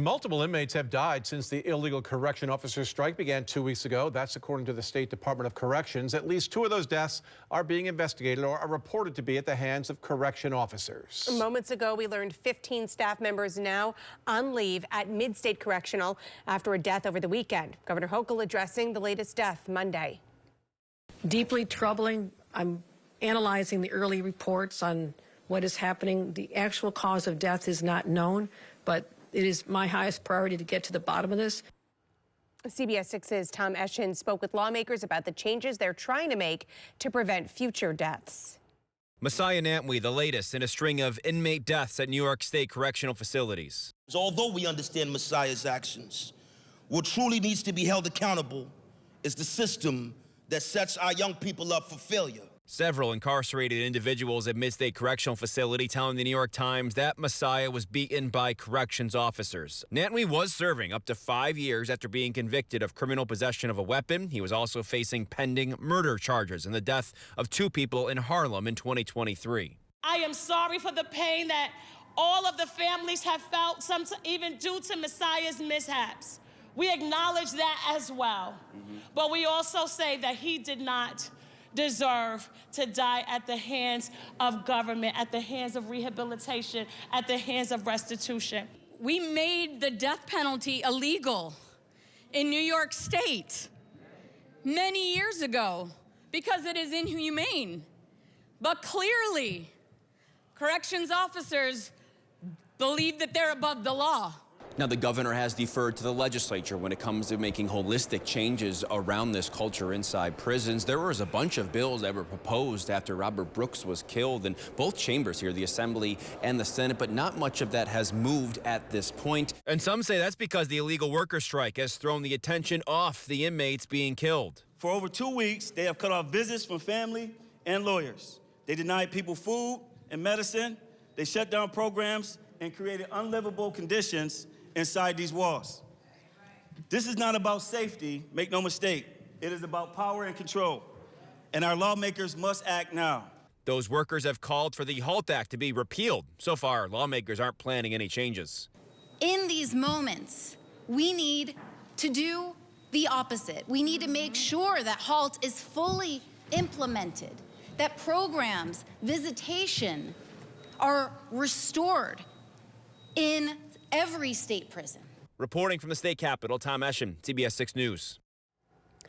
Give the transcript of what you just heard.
Multiple inmates have died since the illegal correction officer strike began 2 weeks ago. That's according to the State Department of Corrections. At least 2 of those deaths are being investigated or are reported to be at the hands of correction officers. Moments ago, we learned 15 staff members now on leave at Mid-State Correctional after a death over the weekend. Governor Hochul addressing the latest death Monday. Deeply troubling. I'm analyzing the early reports on what is happening. The actual cause of death is not known, but it is my highest priority to get to the bottom of this. CBS 6's Tom Eschen spoke with lawmakers about the changes they're trying to make to prevent future deaths. Messiah Nantwi, the latest in a string of inmate deaths at New York State correctional facilities. Although we understand Messiah's actions, what truly needs to be held accountable is the system that sets our young people up for failure. Several incarcerated individuals at Mid-State Correctional Facility telling the New York Times that Messiah was beaten by corrections officers. Nantwi was serving up to 5 years after being convicted of criminal possession of a weapon. He was also facing pending murder charges in the death of 2 people in Harlem in 2023. I am sorry for the pain that all of the families have felt, even due to Messiah's mishaps. We acknowledge that as well. But we also say that he did not deserve to die at the hands of government, at the hands of rehabilitation, at the hands of restitution. We made the death penalty illegal in New York State many years ago because it is inhumane. But clearly, corrections officers believe that they're above the law. Now, the governor has deferred to the legislature when it comes to making holistic changes around this culture inside prisons. There was a bunch of bills that were proposed after Robert Brooks was killed in both chambers here, the Assembly and the Senate, but not much of that has moved at this point. And some say that's because the illegal worker strike has thrown the attention off the inmates being killed. For over 2 weeks, they have cut off visits from family and lawyers. They denied people food and medicine. They shut down programs and created unlivable conditions inside these walls. This is not about safety, make no mistake. It is about power and control. And our lawmakers must act now. Those workers have called for the HALT Act to be repealed. So far, lawmakers aren't planning any changes. In these moments, we need to do the opposite. We need to make sure that HALT is fully implemented, that programs, visitation are restored in every state prison. Reporting from the state capitol, Tom Eschen, CBS 6 News.